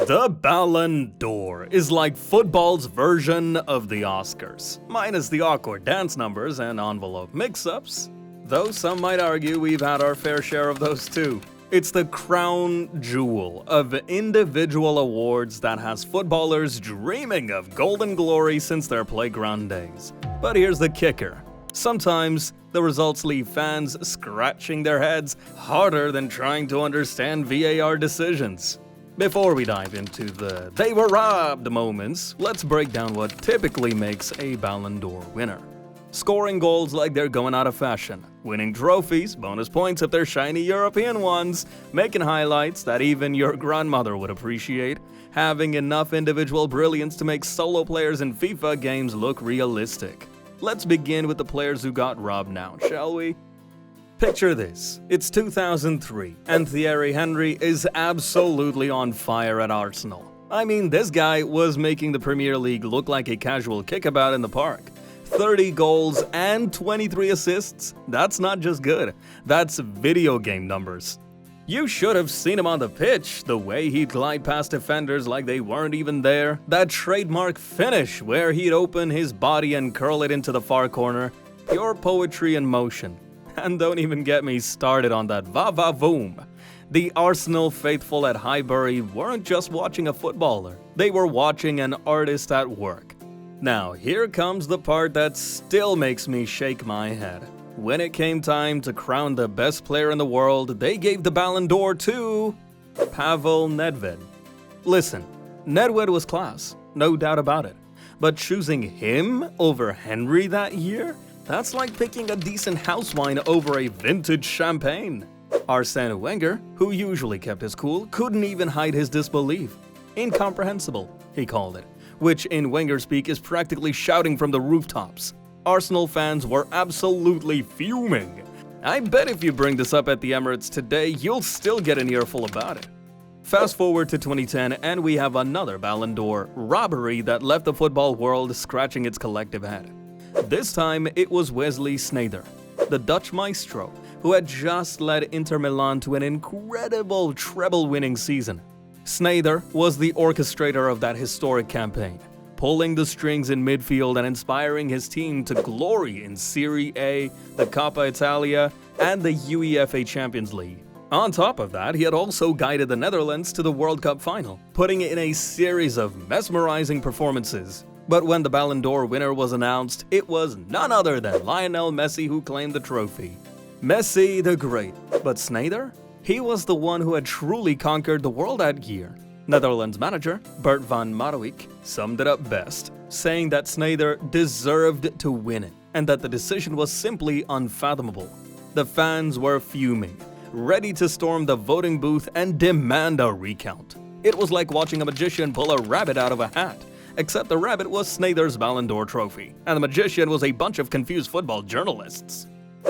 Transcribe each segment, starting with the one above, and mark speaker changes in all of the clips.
Speaker 1: The Ballon d'Or is like football's version of the Oscars, minus the awkward dance numbers and envelope mix-ups, though some might argue we've had our fair share of those too. It's the crown jewel of individual awards that has footballers dreaming of golden glory since their playground days. But here's the kicker. Sometimes, the results leave fans scratching their heads harder than trying to understand VAR decisions. Before we dive into the "they were robbed" moments, let's break down what typically makes a Ballon d'Or winner. Scoring goals like they're going out of fashion, winning trophies, bonus points if they're shiny European ones, making highlights that even your grandmother would appreciate, having enough individual brilliance to make solo players in FIFA games look realistic. Let's begin with the players who got robbed now, shall we? Picture this, it's 2003, and Thierry Henry is absolutely on fire at Arsenal. I mean, this guy was making the Premier League look like a casual kickabout in the park. 30 goals and 23 assists, that's not just good, that's video game numbers. You should have seen him on the pitch, the way he'd glide past defenders like they weren't even there, that trademark finish where he'd open his body and curl it into the far corner, pure poetry in motion. And don't even get me started on that va-va-voom. The Arsenal faithful at Highbury weren't just watching a footballer, they were watching an artist at work. Now, here comes the part that still makes me shake my head. When it came time to crown the best player in the world, they gave the Ballon d'Or to Pavel Nedved. Listen, Nedved was class, no doubt about it. But choosing him over Henry that year? That's like picking a decent house wine over a vintage champagne. Arsene Wenger, who usually kept his cool, couldn't even hide his disbelief. Incomprehensible, he called it, which in Wenger speak is practically shouting from the rooftops. Arsenal fans were absolutely fuming. I bet if you bring this up at the Emirates today, you'll still get an earful about it. Fast forward to 2010 and we have another Ballon d'Or robbery that left the football world scratching its collective head. This time, it was Wesley Sneijder, the Dutch maestro, who had just led Inter Milan to an incredible treble-winning season. Sneijder was the orchestrator of that historic campaign, pulling the strings in midfield and inspiring his team to glory in Serie A, the Coppa Italia, and the UEFA Champions League. On top of that, he had also guided the Netherlands to the World Cup final, putting in a series of mesmerizing performances. But when the Ballon d'Or winner was announced, it was none other than Lionel Messi who claimed the trophy. Messi the Great, but Sneijder? He was the one who had truly conquered the world that year. Netherlands manager Bert van Marwijk summed it up best, saying that Sneijder deserved to win it, and that the decision was simply unfathomable. The fans were fuming, ready to storm the voting booth and demand a recount. It was like watching a magician pull a rabbit out of a hat. Except the rabbit was Sneijder's Ballon d'Or trophy, and the magician was a bunch of confused football journalists.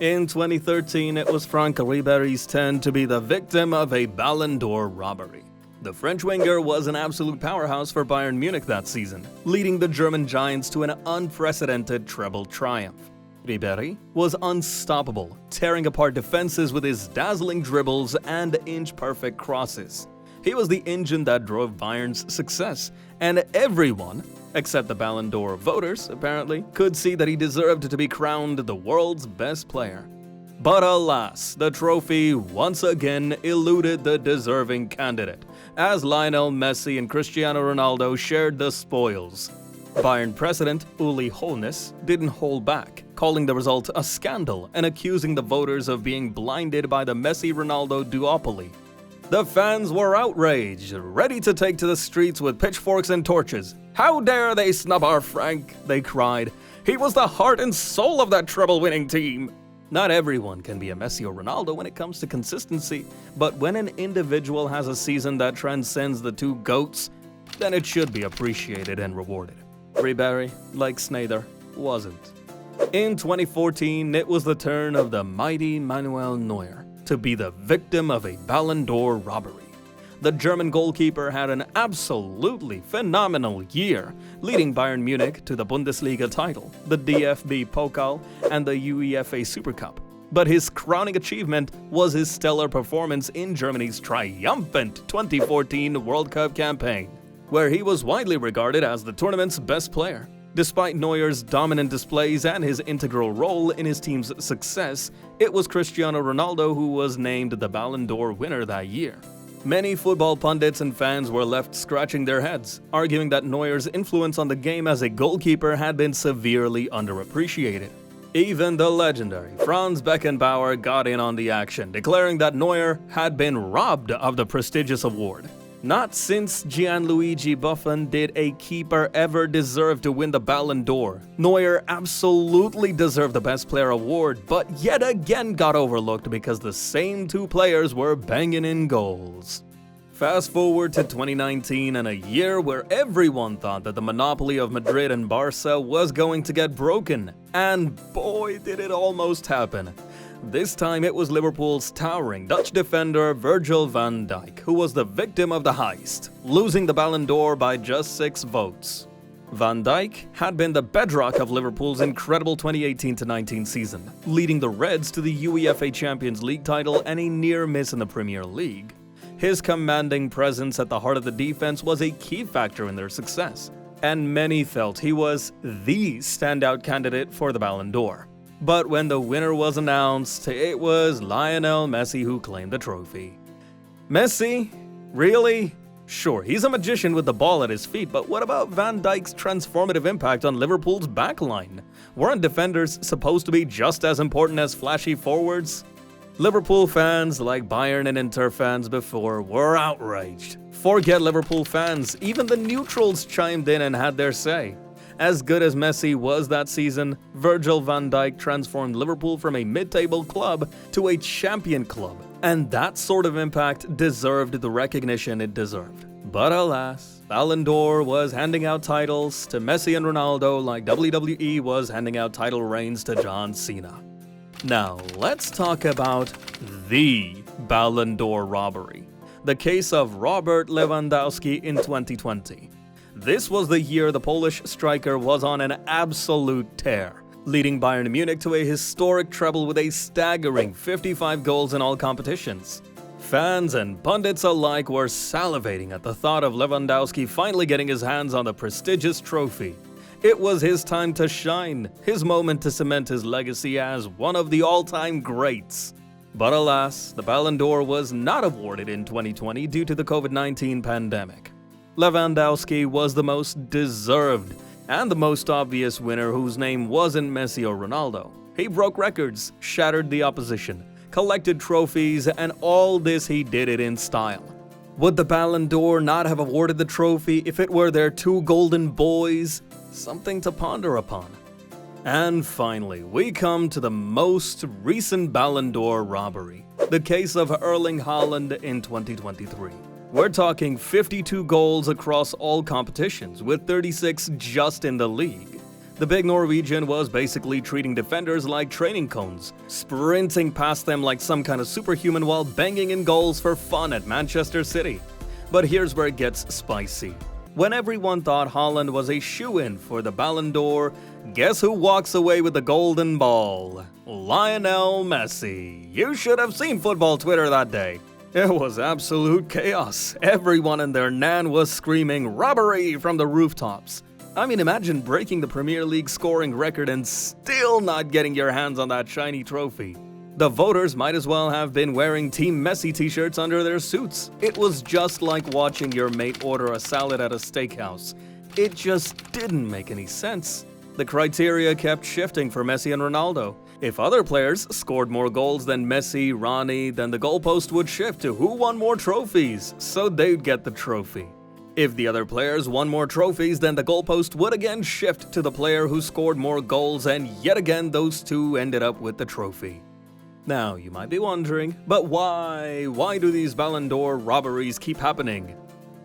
Speaker 1: In 2013, it was Franck Ribéry's turn to be the victim of a Ballon d'Or robbery. The French winger was an absolute powerhouse for Bayern Munich that season, leading the German Giants to an unprecedented treble triumph. Ribéry was unstoppable, tearing apart defenses with his dazzling dribbles and inch-perfect crosses. He was the engine that drove Bayern's success, and everyone, except the Ballon d'Or voters apparently, could see that he deserved to be crowned the world's best player. But alas, the trophy once again eluded the deserving candidate, as Lionel Messi and Cristiano Ronaldo shared the spoils. Bayern president Uli Hoeneß didn't hold back, calling the result a scandal and accusing the voters of being blinded by the Messi-Ronaldo duopoly. The fans were outraged, ready to take to the streets with pitchforks and torches. "How dare they snub our Frank?" they cried. "He was the heart and soul of that treble-winning team." Not everyone can be a Messi or Ronaldo when it comes to consistency, but when an individual has a season that transcends the two GOATs, then it should be appreciated and rewarded. Ribéry, like Sneijder, wasn't. In 2014, it was the turn of the mighty Manuel Neuer to be the victim of a Ballon d'Or robbery. The German goalkeeper had an absolutely phenomenal year, leading Bayern Munich to the Bundesliga title, the DFB Pokal, and the UEFA Super Cup. But his crowning achievement was his stellar performance in Germany's triumphant 2014 World Cup campaign, where he was widely regarded as the tournament's best player. Despite Neuer's dominant displays and his integral role in his team's success, it was Cristiano Ronaldo who was named the Ballon d'Or winner that year. Many football pundits and fans were left scratching their heads, arguing that Neuer's influence on the game as a goalkeeper had been severely underappreciated. Even the legendary Franz Beckenbauer got in on the action, declaring that Neuer had been robbed of the prestigious award. Not since Gianluigi Buffon did a keeper ever deserve to win the Ballon d'Or. Neuer absolutely deserved the Best Player award, but yet again got overlooked because the same two players were banging in goals. Fast forward to 2019 and a year where everyone thought that the monopoly of Madrid and Barca was going to get broken. And boy, did it almost happen. This time it was Liverpool's towering Dutch defender Virgil van Dijk who was the victim of the heist, losing the Ballon d'Or by just 6 votes. Van Dijk had been the bedrock of Liverpool's incredible 2018-19 season, leading the Reds to the UEFA Champions League title and a near miss in the Premier League. His commanding presence at the heart of the defense was a key factor in their success, and many felt he was the standout candidate for the Ballon d'Or. But when the winner was announced, it was Lionel Messi who claimed the trophy. Messi? Really? Sure, he's a magician with the ball at his feet, but what about Van Dijk's transformative impact on Liverpool's backline? Weren't defenders supposed to be just as important as flashy forwards? Liverpool fans, like Bayern and Inter fans before, were outraged. Forget Liverpool fans, even the neutrals chimed in and had their say. As good as Messi was that season, Virgil van Dijk transformed Liverpool from a mid-table club to a champion club, and that sort of impact deserved the recognition it deserved. But alas, Ballon d'Or was handing out titles to Messi and Ronaldo like WWE was handing out title reigns to John Cena. Now, let's talk about the Ballon d'Or robbery, the case of Robert Lewandowski in 2020. This was the year the Polish striker was on an absolute tear, leading Bayern Munich to a historic treble with a staggering 55 goals in all competitions. Fans and pundits alike were salivating at the thought of Lewandowski finally getting his hands on the prestigious trophy. It was his time to shine, his moment to cement his legacy as one of the all-time greats. But alas, the Ballon d'Or was not awarded in 2020 due to the COVID-19 pandemic. Lewandowski was the most deserved and the most obvious winner whose name wasn't Messi or Ronaldo. He broke records, shattered the opposition, collected trophies, and all this he did it in style. Would the Ballon d'Or not have awarded the trophy if it were their two golden boys? Something to ponder upon. And finally, we come to the most recent Ballon d'Or robbery, the case of Erling Haaland in 2023. We're talking 52 goals across all competitions, with 36 just in the league. The big Norwegian was basically treating defenders like training cones, sprinting past them like some kind of superhuman while banging in goals for fun at Manchester City. But here's where it gets spicy. When everyone thought Haaland was a shoo-in for the Ballon d'Or, guess who walks away with the golden ball? Lionel Messi. You should have seen football Twitter that day. It was absolute chaos. Everyone and their nan was screaming robbery from the rooftops. I mean, imagine breaking the Premier League scoring record and still not getting your hands on that shiny trophy. The voters might as well have been wearing Team Messi t-shirts under their suits. It was just like watching your mate order a salad at a steakhouse. It just didn't make any sense. The criteria kept shifting for Messi and Ronaldo. If other players scored more goals than Messi, Ronnie, then the goalpost would shift to who won more trophies, so they'd get the trophy. If the other players won more trophies, then the goalpost would again shift to the player who scored more goals, and yet again those two ended up with the trophy. Now, you might be wondering, but why? Why do these Ballon d'Or robberies keep happening?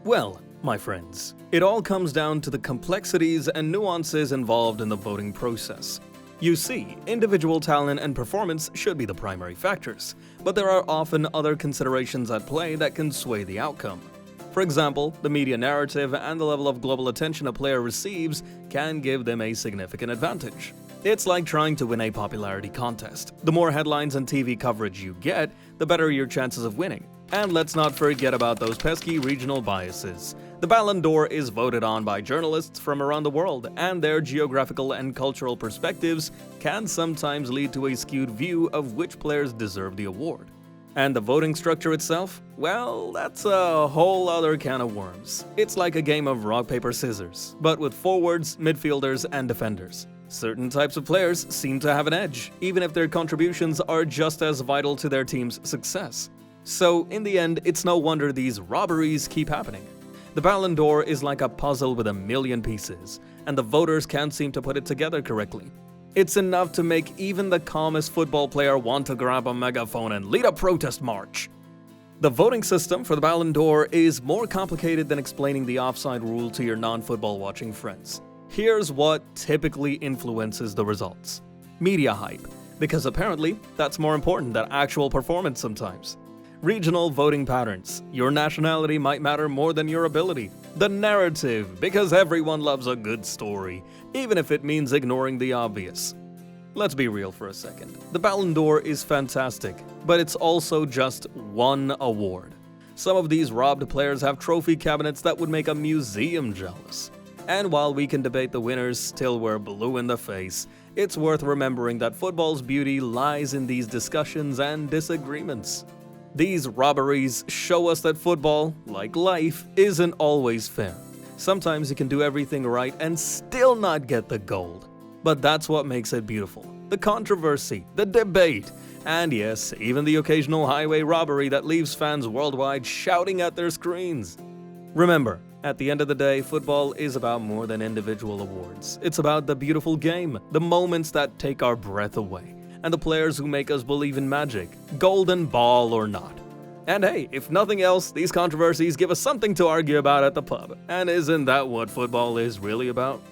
Speaker 1: Well, my friends, it all comes down to the complexities and nuances involved in the voting process. You see, individual talent and performance should be the primary factors, but there are often other considerations at play that can sway the outcome. For example, the media narrative and the level of global attention a player receives can give them a significant advantage. It's like trying to win a popularity contest. The more headlines and TV coverage you get, the better your chances of winning. And let's not forget about those pesky regional biases. The Ballon d'Or is voted on by journalists from around the world, and their geographical and cultural perspectives can sometimes lead to a skewed view of which players deserve the award. And the voting structure itself? Well, that's a whole other can of worms. It's like a game of rock, paper, scissors, but with forwards, midfielders, and defenders. Certain types of players seem to have an edge, even if their contributions are just as vital to their team's success. So, in the end, it's no wonder these robberies keep happening. The Ballon d'Or is like a puzzle with a million pieces, and the voters can't seem to put it together correctly. It's enough to make even the calmest football player want to grab a megaphone and lead a protest march. The voting system for the Ballon d'Or is more complicated than explaining the offside rule to your non-football watching friends. Here's what typically influences the results. Media hype, because apparently that's more important than actual performance sometimes. Regional voting patterns. Your nationality might matter more than your ability. The narrative, because everyone loves a good story, even if it means ignoring the obvious. Let's be real for a second. The Ballon d'Or is fantastic, but it's also just one award. Some of these robbed players have trophy cabinets that would make a museum jealous. And while we can debate the winners till we're blue in the face, it's worth remembering that football's beauty lies in these discussions and disagreements. These robberies show us that football, like life, isn't always fair. Sometimes you can do everything right and still not get the gold. But that's what makes it beautiful. The controversy, the debate, and yes, even the occasional highway robbery that leaves fans worldwide shouting at their screens. Remember, at the end of the day, football is about more than individual awards. It's about the beautiful game, the moments that take our breath away, and the players who make us believe in magic, golden ball or not. And hey, if nothing else, these controversies give us something to argue about at the pub. And isn't that what football is really about?